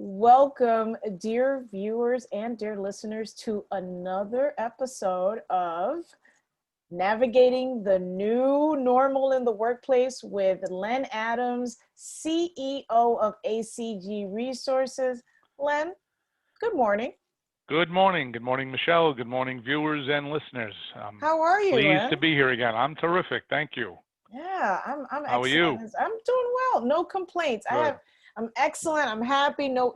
Welcome, dear viewers and dear listeners, to another episode of Navigating the New Normal in the Workplace with Len Adams, CEO of ACG Resources. Len, good morning. Good morning. Good morning, Michelle. Good morning, viewers and listeners. How are you, Pleased Len? to be here again. I'm terrific. Thank you. Yeah, I'm How are excellent. you? I'm doing well. No complaints. Good. I'm excellent. I'm happy. No,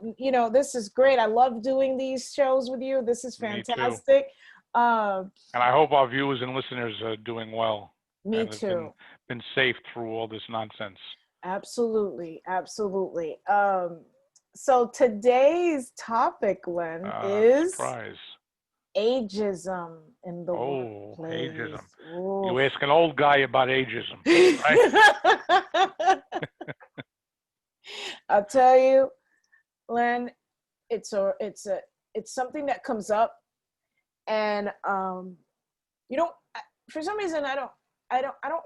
this is great. I love doing these shows with you. This is Me too. fantastic. And I hope our viewers and listeners are doing well Me and have too. been safe through all this nonsense. Absolutely. Absolutely. So today's topic, Len, is Surprise. ageism in the Oh, workplace. ageism. Ooh. You ask an old guy about ageism, right? I'll tell you, Len, it's something that comes up, and you don't. For some reason, I don't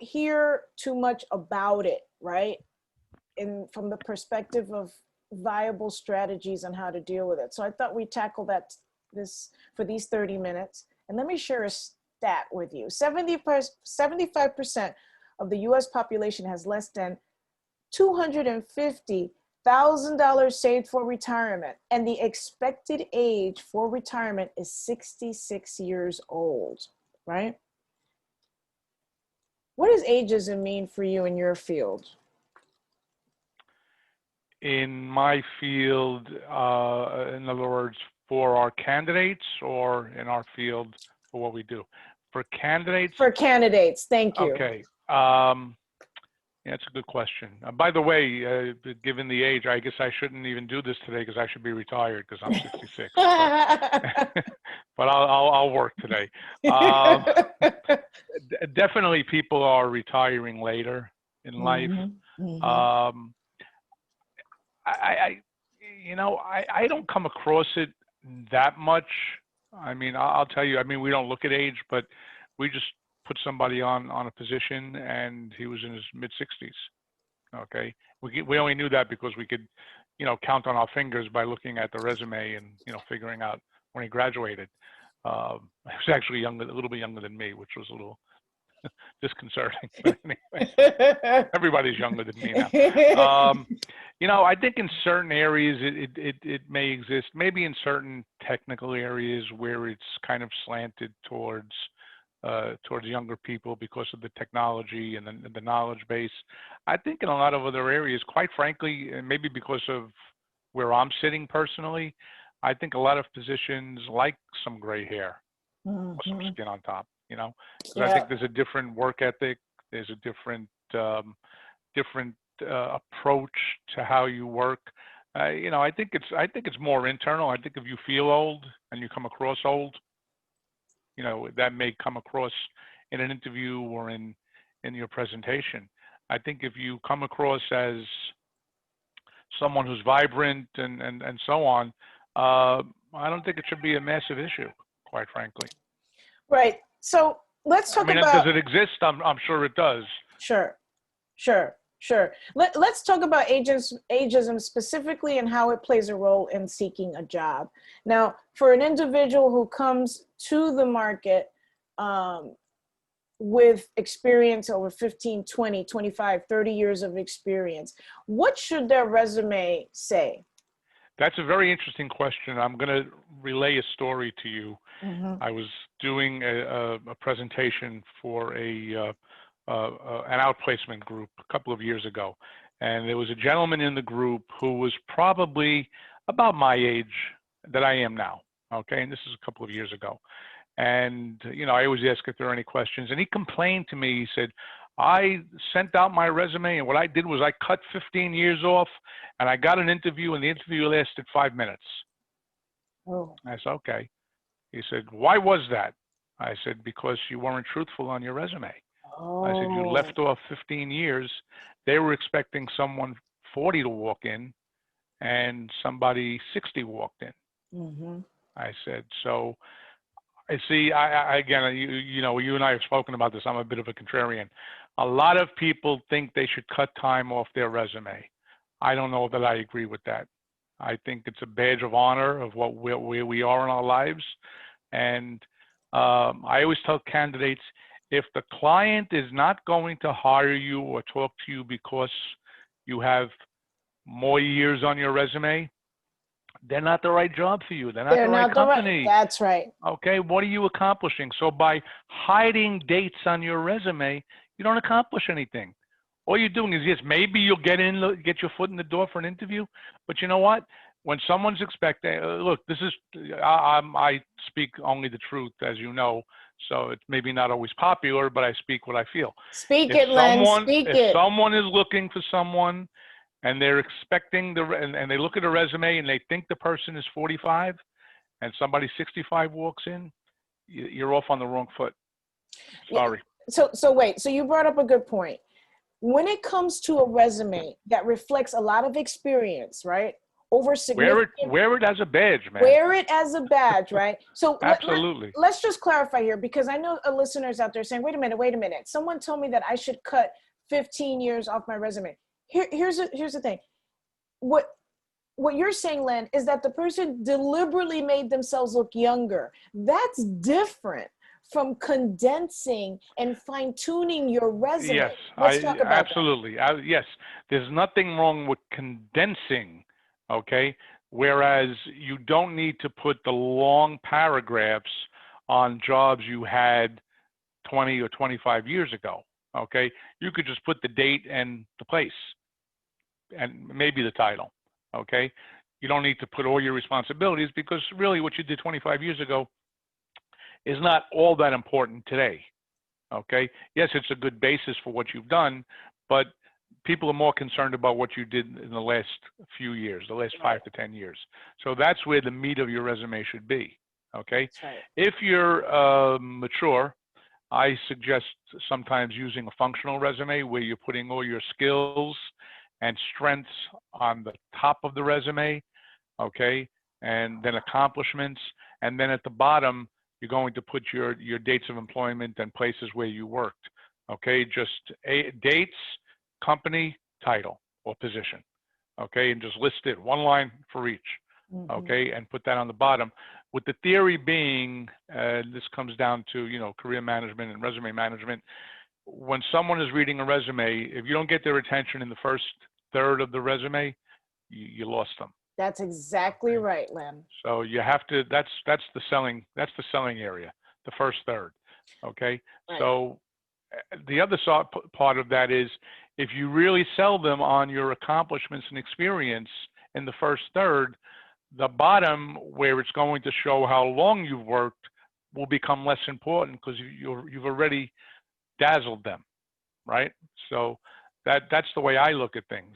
hear too much about it, right? From the perspective of viable strategies on how to deal with it. So I thought we'd tackle this for these 30 minutes. And let me share a stat with you. 75% of the US population has less than $250,000 saved for retirement. And the expected age for retirement is 66 years old, right? What does ageism mean for you in your field? In my field, in other words, for our candidates, or in our field for what we do? For candidates? For candidates, thank you. Okay. Yeah, that's a good question. By the way, given the age, I guess I shouldn't even do this today because I should be retired because I'm 66. But I'll work today. Definitely, people are retiring later in life. I don't come across it that much. I mean, I'll tell you. I mean, we don't look at age, but we just put somebody on a position, and he was in his mid-60s. Okay, we only knew that because we could, count on our fingers by looking at the resume and figuring out when he graduated. He was actually a little bit younger than me, which was a little disconcerting. But anyway, everybody's younger than me now. I think in certain areas it may exist. Maybe in certain technical areas where it's kind of slanted towards younger people because of the technology and the knowledge base. I think in a lot of other areas, quite frankly, and maybe because of where I'm sitting personally, I think a lot of positions like some gray hair or some skin on top, because I think there's a different work ethic. There's a different approach to how you work. I think it's more internal. I think if you feel old and you come across old, that may come across in an interview or in your presentation. I think if you come across as someone who's vibrant and so on, I don't think it should be a massive issue, quite frankly. Right. So let's talk about. Does it exist? I'm sure it does. Sure. Let's talk about ageism specifically and how it plays a role in seeking a job. Now, for an individual who comes to the market with experience over 15, 20, 25, 30 years of experience, what should their resume say? That's a very interesting question. I'm going to relay a story to you. I was doing a presentation for an outplacement group a couple of years ago, and there was a gentleman in the group who was probably about my age that I am now. Okay, and this is a couple of years ago. And I always ask if there are any questions, and he complained to me. He said, I sent out my resume, and what I did was I cut 15 years off, and I got an interview, and the interview lasted 5 minutes. Oh. I said, okay. He said, why was that? I said, because you weren't truthful on your resume. Oh. I said, you left off 15 years. They were expecting someone 40 to walk in, and somebody 60 walked in. I said, so I see, again, you and I have spoken about this. I'm a bit of a contrarian. A lot of people think they should cut time off their resume. I don't know that I agree with that. I think it's a badge of honor of where we are in our lives. And I always tell candidates, if the client is not going to hire you or talk to you because you have more years on your resume, they're not the right job for you. They're not They're the right not the right. company. That's right. Okay, what are you accomplishing? So by hiding dates on your resume, you don't accomplish anything. All you're doing is, yes, maybe you'll get your foot in the door for an interview, but you know what? When someone's expecting, look, this is, I speak only the truth, as you know, so it's maybe not always popular, but I speak what I feel. Speak it, Len. Speak it. If someone is looking for someone and they're expecting and they look at a resume and they think the person is 45 and somebody 65 walks in, you're off on the wrong foot. Sorry. So wait, so you brought up a good point. When it comes to a resume that reflects a lot of experience, right? Over significant, wear it as a badge, man. Wear it as a badge, right? So absolutely. Let's just clarify here, because I know listeners out there saying, wait a minute. Someone told me that I should cut 15 years off my resume. Here's the thing. What you're saying, Len, is that the person deliberately made themselves look younger. That's different from condensing and fine-tuning your resume. Yes, Let's talk about absolutely. Yes, there's nothing wrong with condensing, okay? Whereas you don't need to put the long paragraphs on jobs you had 20 or 25 years ago, okay? You could just put the date and the place and maybe the title, okay? You don't need to put all your responsibilities, because really what you did 25 years ago is not all that important today, okay? Yes, it's a good basis for what you've done, but people are more concerned about what you did in the last few years, the last 5 to 10 years. So that's where the meat of your resume should be, okay? Right. If you're mature, I suggest sometimes using a functional resume where you're putting all your skills and strengths on the top of the resume, okay? And then accomplishments, and then at the bottom, you're going to put your dates of employment and places where you worked, okay? Just dates, company, title, or position, okay? And just list it, one line for each, okay? And put that on the bottom. With the theory being, this comes down to, career management and resume management. When someone is reading a resume, if you don't get their attention in the first third of the resume, you lost them. That's exactly right, Len. So you have to, that's the selling area, the first third, okay? Right. So the other part of that is, if you really sell them on your accomplishments and experience in the first third, the bottom, where it's going to show how long you've worked, will become less important, because you've already dazzled them, right? So that's the way I look at things.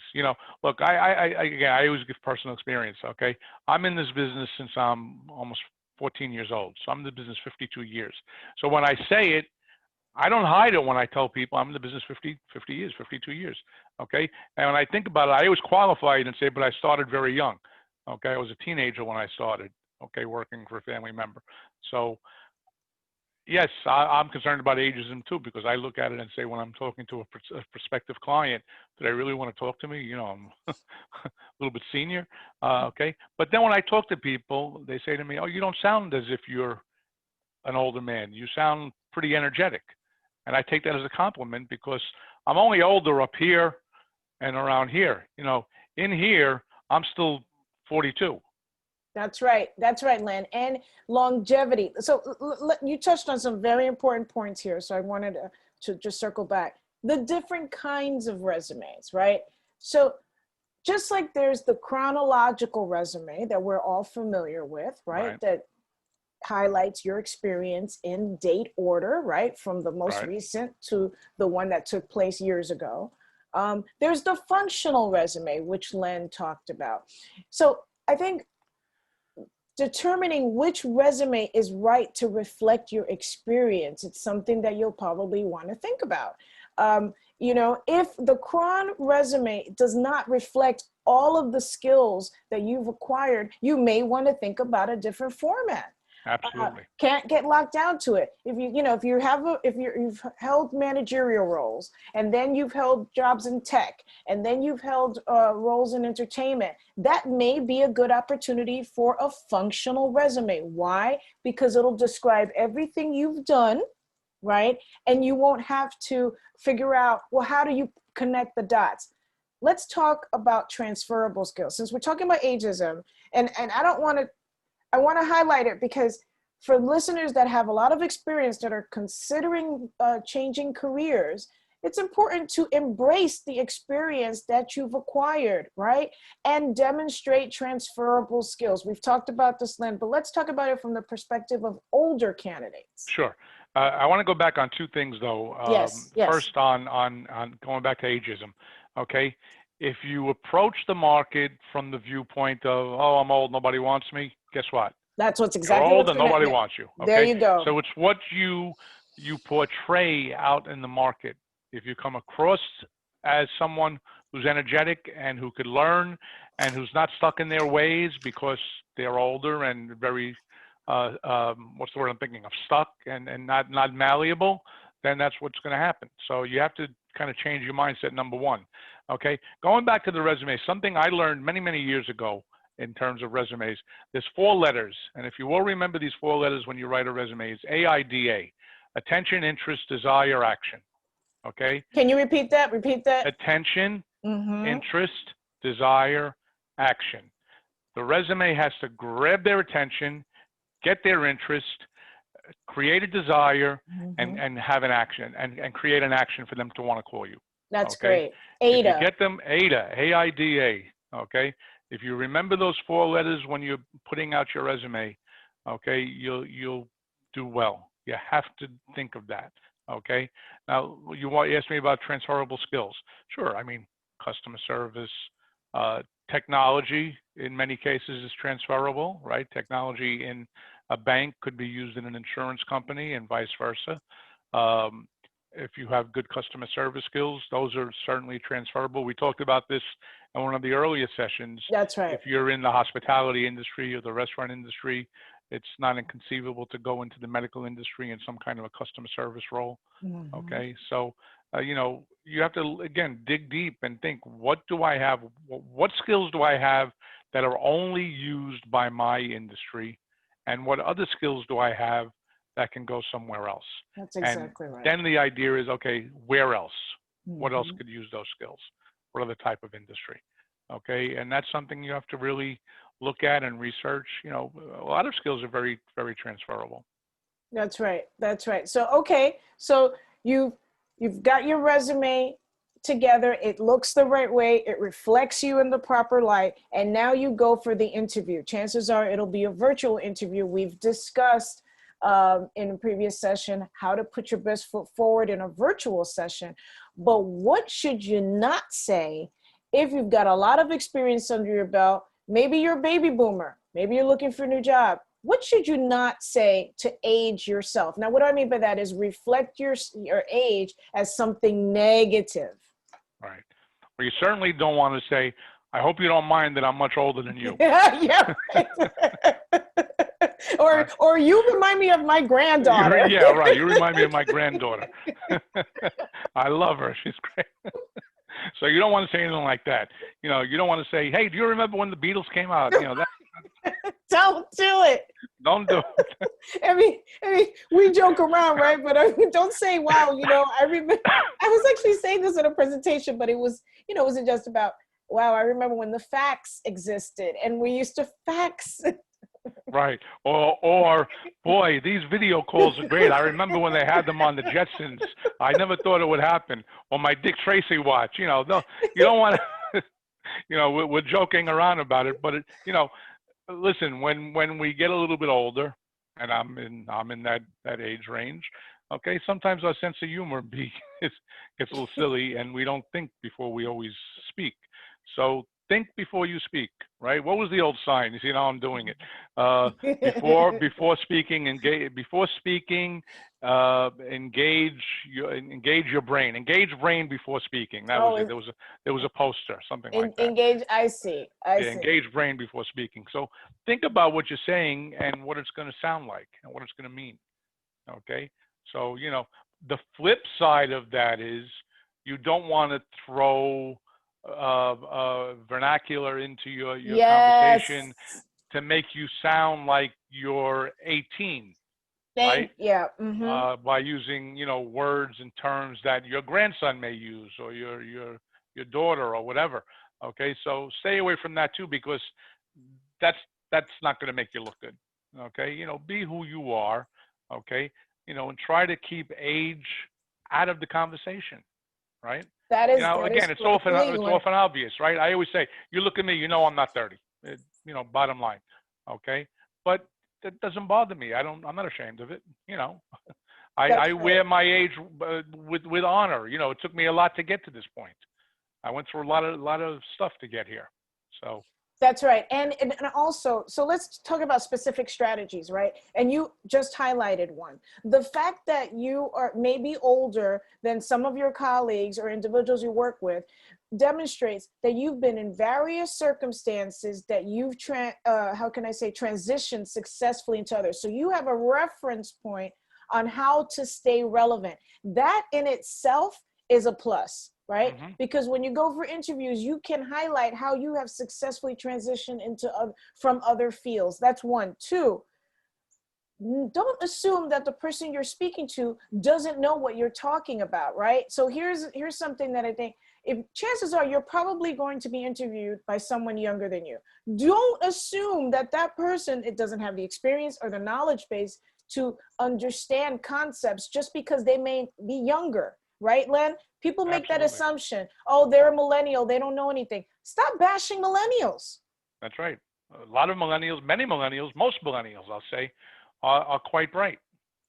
Look, I always give personal experience, okay? I'm in this business since I'm almost 14 years old. So I'm in the business 52 years. So when I say it, I don't hide it when I tell people I'm in the business 50 years, 52 years, okay? And when I think about it, I always qualify it and say, but I started very young, okay? I was a teenager when I started, okay, working for a family member. So yes, I'm concerned about ageism too, because I look at it and say, when I'm talking to a prospective client, do they really want to talk to me? I'm a little bit senior, okay? But then when I talk to people, they say to me, oh, you don't sound as if you're an older man. You sound pretty energetic. And I take that as a compliment, because I'm only older up here and around here. In here, I'm still 42. That's right, Len. And longevity. So you touched on some very important points here. So I wanted to just circle back. The different kinds of resumes, right? So just like there's the chronological resume that we're all familiar with, right? That highlights your experience in date order, right? From the most recent to the one that took place years ago. There's the functional resume, which Len talked about. So I think determining which resume is right to reflect your experience, it's something that you'll probably want to think about. If the chron resume does not reflect all of the skills that you've acquired, you may want to think about a different format. Absolutely. Can't get locked down to it. If you've held managerial roles, and then you've held jobs in tech, and then you've held roles in entertainment, that may be a good opportunity for a functional resume. Why? Because it'll describe everything you've done, right? And you won't have to figure out, well, how do you connect the dots? Let's talk about transferable skills. Since we're talking about ageism, and I want to highlight it because for listeners that have a lot of experience that are considering changing careers, it's important to embrace the experience that you've acquired, right? And demonstrate transferable skills. We've talked about this, Len, but let's talk about it from the perspective of older candidates. Sure. I want to go back on two things, though. Yes. First, on going back to ageism. Okay. If you approach the market from the viewpoint of, oh, I'm old, nobody wants me, guess what? That's what's exactly You're old and nobody wants you. Okay? There you go. So it's what you portray out in the market. If you come across as someone who's energetic and who could learn and who's not stuck in their ways because they're older and very, what's the word I'm thinking of, stuck and not malleable, then that's what's going to happen. So you have to kind of change your mindset, number one. Okay, going back to the resume, something I learned many, many years ago in terms of resumes, there's 4 letters. And if you will remember these 4 letters when you write a resume, it's AIDA, attention, interest, desire, action. Okay? Can you repeat that? Repeat that. Attention, interest, desire, action. The resume has to grab their attention, get their interest, create a desire, and have an action, and create an action for them to want to call you. That's okay? Great. AIDA. If you get them, AIDA, AIDA, okay? If you remember those 4 letters when you're putting out your resume, okay, you'll do well. You have to think of that, okay? Now, you asked me about transferable skills. Sure, I mean, customer service, technology in many cases is transferable, right? Technology in a bank could be used in an insurance company and vice versa. If you have good customer service skills, those are certainly transferable. We talked about this in one of the earlier sessions. That's right. If you're in the hospitality industry or the restaurant industry, it's not inconceivable to go into the medical industry in some kind of a customer service role. Okay, so you have to, again, dig deep and think, what do I have? What skills do I have that are only used by my industry? And what other skills do I have that can go somewhere else? That's exactly right. Then the idea is, okay, where else? What else could use those skills? What other type of industry? Okay, and that's something you have to really look at and research. A lot of skills are very, very transferable. That's right. That's right. So, okay, so you've got your resume together. It looks the right way. It reflects you in the proper light. And now you go for the interview. Chances are it'll be a virtual interview. We've discussed in a previous session how to put your best foot forward in a virtual session. But what should you not say if you've got a lot of experience under your belt? Maybe you're a baby boomer. Maybe you're looking for a new job. What should you not say to age yourself? Now, what I mean by that is reflect your age as something negative. Right. Well, you certainly don't want to say, I hope you don't mind that I'm much older than you. Yeah, right. or you remind me of my granddaughter. Yeah, right. You remind me of my granddaughter. I love her. She's great. So you don't want to say anything like that. You don't want to say, hey, do you remember when the Beatles came out? Don't do it. Don't do it. I mean, we joke around, right? But don't say, wow, I remember, I was actually saying this in a presentation, but it was, it wasn't just about, wow, I remember when the fax existed and we used to fax. Right. Or boy, these video calls are great. I remember when they had them on the Jetsons. I never thought it would happen. Or my Dick Tracy watch. You don't want to, we're joking around about it, but listen, when we get a little bit older, and I'm in that age range, okay, sometimes our sense of humor gets a little silly and we don't think before we always speak. So think before you speak. right? What was the old sign? You see, now I'm doing it. Before speaking, engage your brain. Engage brain before speaking. That was Oh, it. There was a poster, something like that. engage. I see. I Yeah, see. engage brain before speaking. So think about what you're saying and what it's going to sound like and what it's going to mean. Okay. So, the flip side of that is you don't want to throw vernacular into your conversation Yes. to make you sound like you're 18, right? Yeah. Mm-hmm. By using, words and terms that your grandson may use or your daughter or whatever. Okay, so stay away from that too, because that's not going to make you look good. Okay, be who you are. Okay, and try to keep age out of the conversation, right? That is Again, it's correct. often obvious, right? I always say, you look at me, I'm not 30. Bottom line, okay? But that doesn't bother me. I'm not ashamed of it. That's I right. wear my age with honor. It took me a lot to get to this point. I went through a lot of stuff to get here. So That's right. And also, so let's talk about specific strategies, right? And you just highlighted one. The fact that you are maybe older than some of your colleagues or individuals you work with demonstrates that you've been in various circumstances that you've, how can I say, transitioned successfully into others. So you have a reference point on how to stay relevant. That in itself is a plus, right? mm-hmm. Because when you go for interviews, you can highlight how you have successfully transitioned into from other fields. That's one. Two, don't assume that the person you're speaking to doesn't know what you're talking about, right? So here's something that I think, if chances are you're probably going to be interviewed by someone younger than you. Don't assume that person, it doesn't have the experience or the knowledge base to understand concepts just because they may be younger, right, Len? People make that Absolutely. assumption. Oh, they're a millennial, they don't know anything. Stop bashing millennials. That's right. A lot of millennials, many millennials, most millennials, I'll say, are quite bright.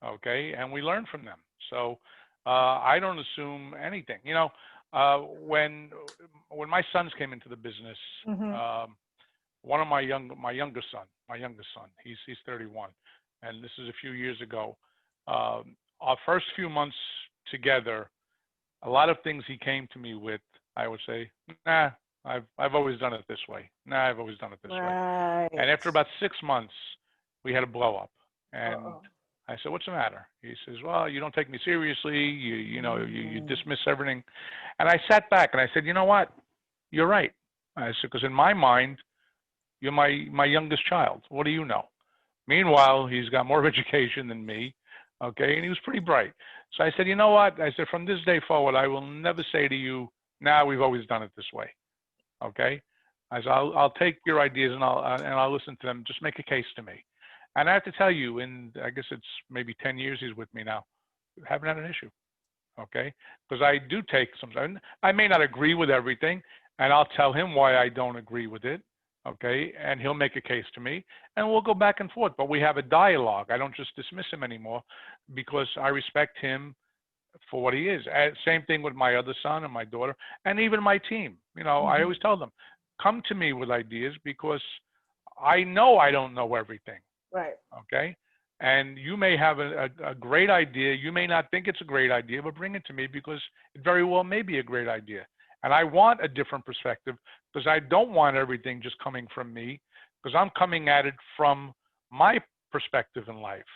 Okay, and we learn from them. So I don't assume anything. When my sons came into the business, Mm-hmm. one of my youngest son, he's 31, and this is a few years ago. Our first few months together, a lot of things he came to me with, I would say, nah, I've always done it this way. Nah, I've always done it this way. Right. And after about 6 months, we had a blow up. And Uh-oh. I said, "What's the matter?" He says, "Well, you don't take me seriously. You dismiss everything." And I sat back and I said, "You know what? You're right." I said, "Because in my mind, you're my youngest child. What do you know?" Meanwhile, he's got more education than me, okay, and he was pretty bright. So I said, "You know what?" I said, "From this day forward, I will never say to you, 'Nah, we've always done it this way.' Okay?" I said, I'll take your ideas and I'll listen to them. Just make a case to me." And I have to tell you, I guess it's maybe 10 years he's with me now, haven't had an issue. Okay? Because I do take some, I may not agree with everything, and I'll tell him why I don't agree with it. Okay? And he'll make a case to me, and we'll go back and forth. But we have a dialogue. I don't just dismiss him anymore because I respect him for what he is. Same thing with my other son and my daughter, and even my team. I always tell them, come to me with ideas because I know I don't know everything. Right. Okay. And you may have a great idea. You may not think it's a great idea, but bring it to me because it very well may be a great idea. And I want a different perspective because I don't want everything just coming from me because I'm coming at it from my perspective in life.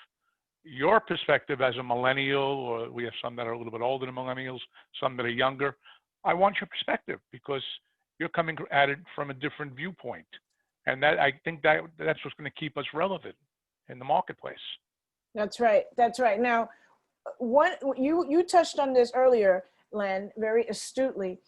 Your perspective as a millennial, or we have some that are a little bit older than millennials, some that are younger. I want your perspective because you're coming at it from a different viewpoint. And that I think that's what's going to keep us relevant in the marketplace. That's right. That's right. Now, what you touched on this earlier, Len, very astutely.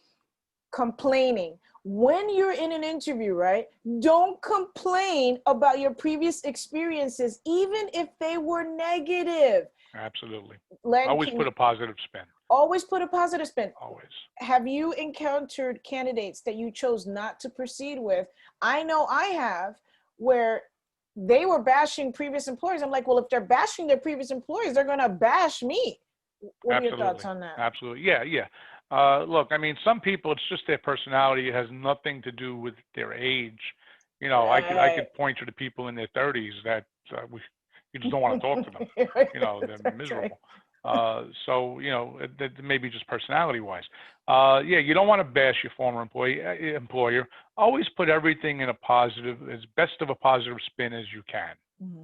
Complaining. When you're in an interview, right? Don't complain about your previous experiences, even if they were negative. Absolutely. Len, Always put a positive spin. Always put a positive spin. Always. Have you encountered candidates that you chose not to proceed with? I know I have, where they were bashing previous employers. I'm like, well, if they're bashing their previous employers, they're going to bash me. What are your thoughts on that? Absolutely. Yeah. Look, I mean, some people, it's just their personality. It has nothing to do with their age. You know, I Right. could point you to people in their 30s that you just don't want to talk to them. You know, they're That's right. miserable. So, you know, that maybe just personality wise. Yeah, you don't want to bash your former employer. Always put everything in a positive, as best of a positive spin as you can,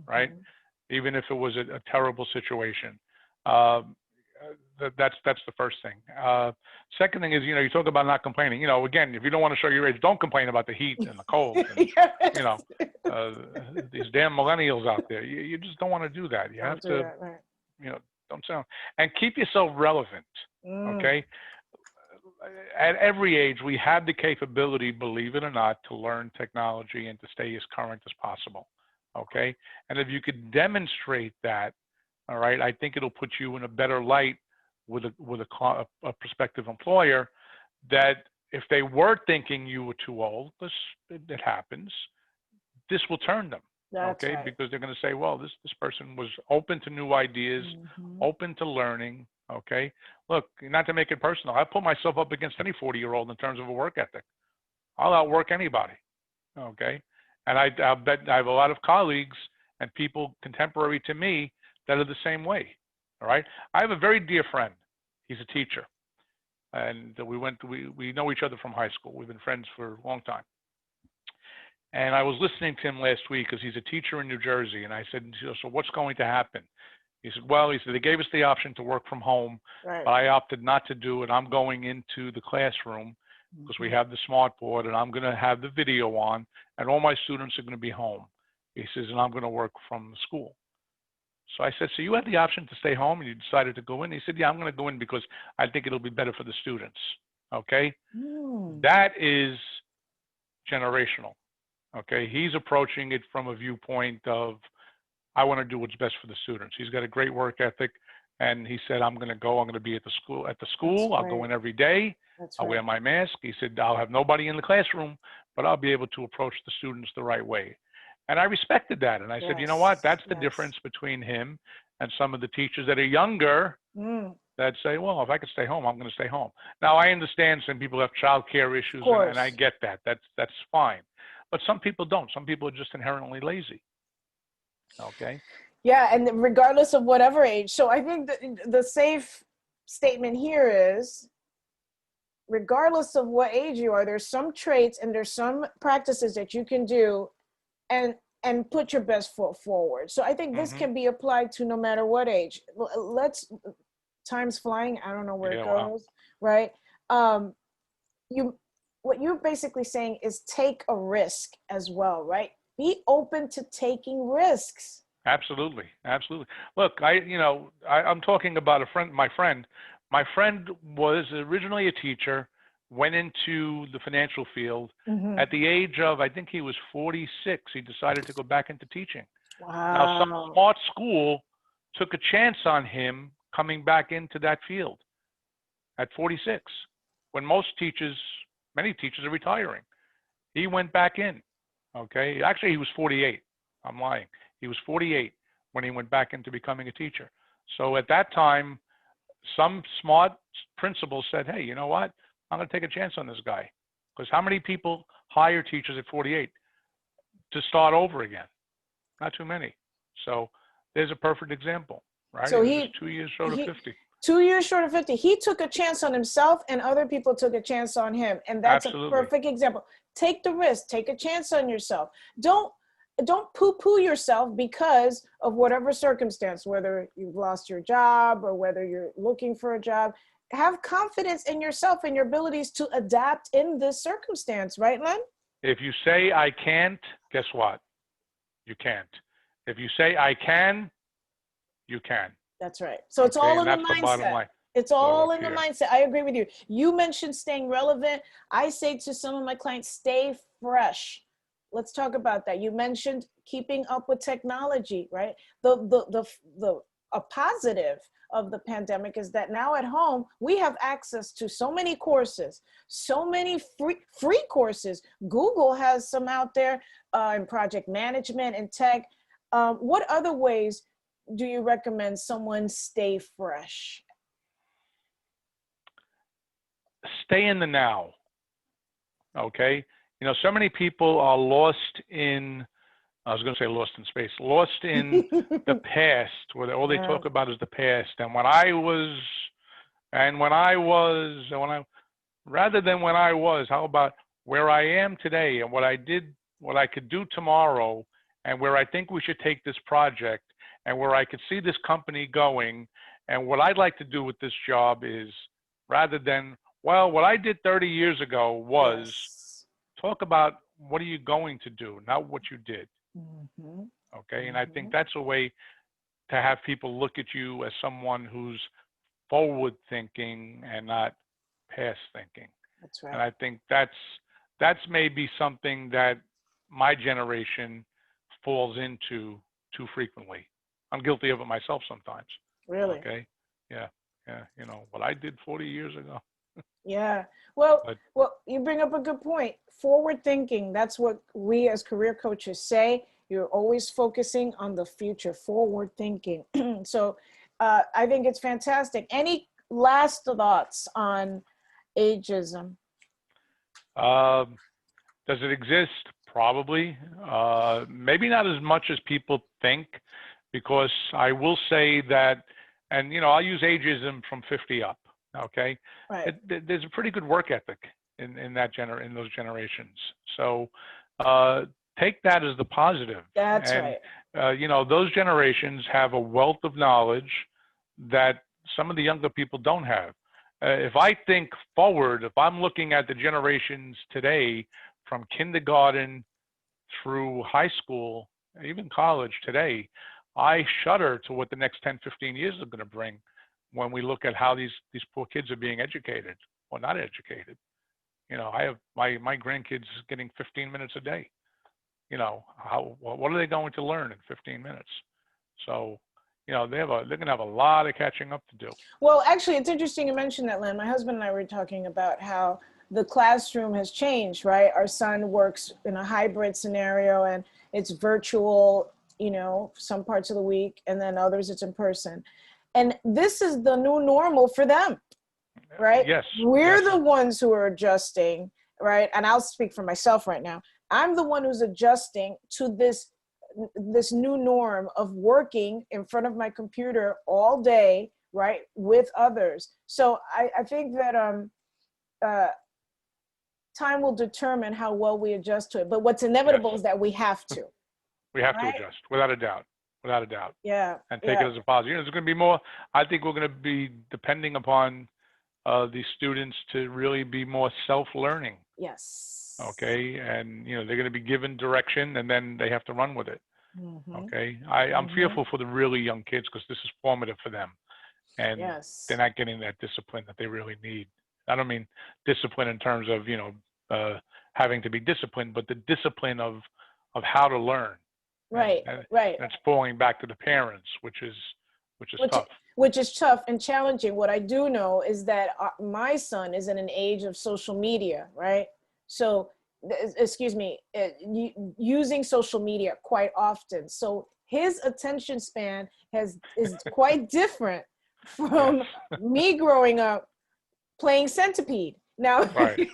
right? Mhm. Even if it was a terrible situation. Um, that's the first thing. Second thing is, you know, you talk about not complaining. You know, again, if you don't want to show your age, don't complain about the heat and the cold and, you know, Yes. uh, these damn millennials out there. You just don't want to do that. You have Don't do to, that, right? you know, don't sound and keep yourself relevant. Mm. Okay. At every age, we have the capability, believe it or not, to learn technology and to stay as current as possible. Okay. And if you could demonstrate that, all right, I think it'll put you in a better light with a prospective employer that if they were thinking you were too old, this it happens, this will turn them, That's okay? right. Because they're going to say, well, this person was open to new ideas, Mhm. open to learning, okay? Look, not to make it personal, I put myself up against any 40-year-old in terms of a work ethic. I'll outwork anybody, okay? And I bet I have a lot of colleagues and people contemporary to me that are the same way, all right? I have a very dear friend. He's a teacher, and we know each other from high school. We've been friends for a long time. And I was listening to him last week because he's a teacher in New Jersey. And I said, so what's going to happen? He said, well, he said, they gave us the option to work from home, Right. but I opted not to do it. I'm going into the classroom because we Mhm. have the smart board and I'm going to have the video on and all my students are going to be home. He says, and I'm going to work from the school. So I said, so you had the option to stay home and you decided to go in? He said, yeah, I'm going to go in because I think it'll be better for the students. Okay. Mm. That is generational. Okay, he's approaching it from a viewpoint of I want to do what's best for the students. He's got a great work ethic, and he said I'm going to go. I'm going to be at the school. That's I'll go great. in every day. That's I'll right. wear my mask. He said I'll have nobody in the classroom, but I'll be able to approach the students the right way. And I respected that. And I said, you know what? Yes. That's the Yes. difference between him and some of the teachers that are younger Mm. that say, well, if I could stay home, I'm going to stay home. Now, I understand some people have child care Of issues, and I course. get that. That's fine. But some people don't. Some people are just inherently lazy. Okay. Yeah, and regardless of whatever age. So I think the safe statement here is regardless of what age you are, there's some traits and there's some practices that you can do and put your best foot forward. So I think this Mm-hmm. can be applied to no matter what age. Let's time's flying. I don't know where it Yeah. Wow. goes, right? Um, you what you're basically saying is take a risk as well, right? Be open to taking risks. Absolutely. Absolutely. Look, I'm talking about a friend. My friend was originally a teacher, went into the financial field. Mm-hmm. At the age of, I think he was 46, he decided to go back into teaching. Now, some Wow. smart school took a chance on him coming back into that field at 46, when many teachers are retiring. He went back in. Okay. Actually, he was 48. I'm lying. He was 48 when he went back into becoming a teacher. So at that time, some smart principal said, hey, you know what? I'm going to take a chance on this guy. Because how many people hire teachers at 48 to start over again? Not too many. So there's a perfect example, right? So He was just 2 years short of he 50. 2 years short of 50. He took a chance on himself and other people took a chance on him. And that's a Absolutely. perfect example. Take the risk, take a chance on yourself. Don't poo-poo yourself because of whatever circumstance, whether you've lost your job or whether you're looking for a job. Have confidence in yourself and your abilities to adapt in this circumstance, right, Len? If you say I can't, guess what? You can't. If you say I can, you can. That's right. So it's Okay, all and in the that's the bottom mindset. line. It's It's all all up in the here. mindset. I agree with you. You mentioned staying relevant. I say to some of my clients, stay fresh. Let's talk about that. You mentioned keeping up with technology, right? The a positive of the pandemic is that now at home we have access to so many courses, so many free courses. Google has some out there in project management and tech. What other ways do you recommend someone stay fresh? Stay in the now. Okay. You know, so many people are lost in, I was going to say lost in space, lost in the past, where all they Yeah. talk about is the past. And when I was, and when I was, and when I, rather than when I was, how about where I am today and what I did, what I could do tomorrow, and where I think we should take this project, and where I could see this company going, and what I'd like to do with this job is, rather than, well, what I did 30 years ago was, Yes. talk about what are you going to do, not what you did. Mm-hmm. Okay. And I think Mm-hmm. that's a way to have people look at you as someone who's forward thinking and not past thinking. That's And right. I think that's maybe something that my generation falls into too frequently. I'm guilty of it myself sometimes. Really. Okay. Yeah. Yeah. You know, what I did 40 years ago. Yeah. Well, But you bring up a good point. Forward thinking, that's what we as career coaches say. You're always focusing on the future, forward thinking. So I think it's fantastic. Any last thoughts on ageism? um, does it exist? Probably. Maybe not as much as people think, because I will say that, and you know, I'll use ageism from 50 up. Okay, Right. there's a pretty good work ethic in those generations. So take that as the positive. That's And right. you know, those generations have a wealth of knowledge that some of the younger people don't have. If I think forward, if I'm looking at the generations today, from kindergarten through high school, even college today, I shudder to what the next 10, 15 years are going to bring when we look at how these poor kids are being educated or not educated. You know, I have my grandkids getting 15 minutes a day. You know, what are they going to learn in 15 minutes? So, you know, they're going to have a lot of catching up to do. Well, actually, it's interesting you mentioned that, Len. My husband and I were talking about how the classroom has changed, right? Our son works in a hybrid scenario and it's virtual, you know, some parts of the week, and then others it's in person. And this is the new normal for them, right? Yes, yes, We're the ones who are adjusting, right? And I'll speak for myself right now. I'm the one who's adjusting to this new norm of working in front of my computer all day, right, with others. So I think that uh, time will determine how well we adjust to it. But what's yes. inevitable is that we have to, We have to right? adjust, without a doubt, without a doubt, Yeah, and take yeah, it as a positive. You know, there's going to be more. I think we're going to be depending upon these students to really be more self-learning. yes. Okay, and you know, they're going to be given direction, and then they have to run with it. Mm-hmm, Okay, I'm mm-hmm. fearful for the really young kids, because this is formative for them, and they're Yes. not getting that discipline that they really need. I don't mean discipline in terms of, you know, having to be disciplined, but the discipline of how to learn, and Right, right. it's falling back to the parents, which is which tough. which is tough and challenging. What I do know is that my son is in an age of social media, right? So, excuse me, using social media quite often. So his attention span is quite different Yes. from me growing up playing Centipede. Now, Right.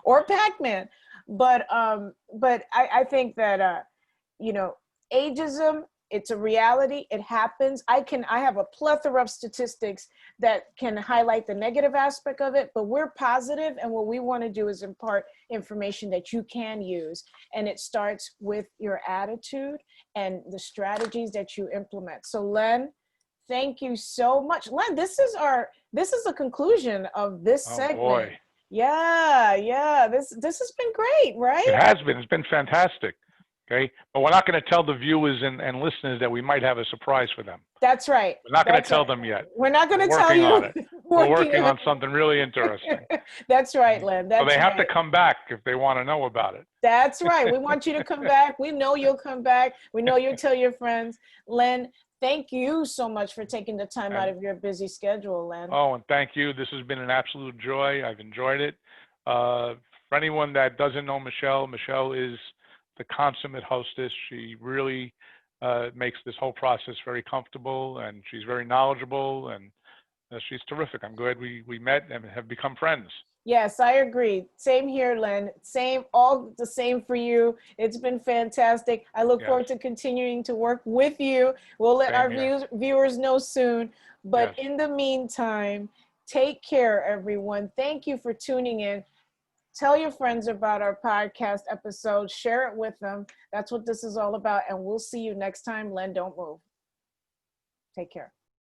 or Pac-Man, but I think that you know, ageism, it's a reality. It happens. I have a plethora of statistics that can highlight the negative aspect of it, but we're positive, and what we want to do is impart information that you can use. And it starts with your attitude and the strategies that you implement. So Len, thank you so much. Len, this is the conclusion of this Oh segment. boy. Yeah, yeah. This has been great, It right? has been. It's been fantastic. Okay. But we're not going to tell the viewers and listeners that we might have a surprise for them. That's right. We're not going to That's tell right. them yet. We're not going We're to tell working on you. it. We're working on something really interesting. That's right, Okay? Len. So That's they have to right. come back if they want to know about it. That's right. We want you to come back. We know you'll come back. We know you'll tell your friends. Len, thank you so much for taking the time out And of your busy schedule, Len. oh, and thank you. This has been an absolute joy. I've enjoyed it. For anyone that doesn't know Michele, Michele is the consummate hostess. She really makes this whole process very comfortable, and she's very knowledgeable, and She's terrific. I'm glad we met and have become friends. Yes, I agree. Same here, Len. Same, all the same for you. It's been fantastic. I look Yes. forward to continuing to work with you. We'll let Same our here. viewers know soon. But Yes. in the meantime, take care, everyone. Thank you for tuning in. Tell your friends about our podcast episode. Share it with them. That's what this is all about. And we'll see you next time. Len, don't move. Take care.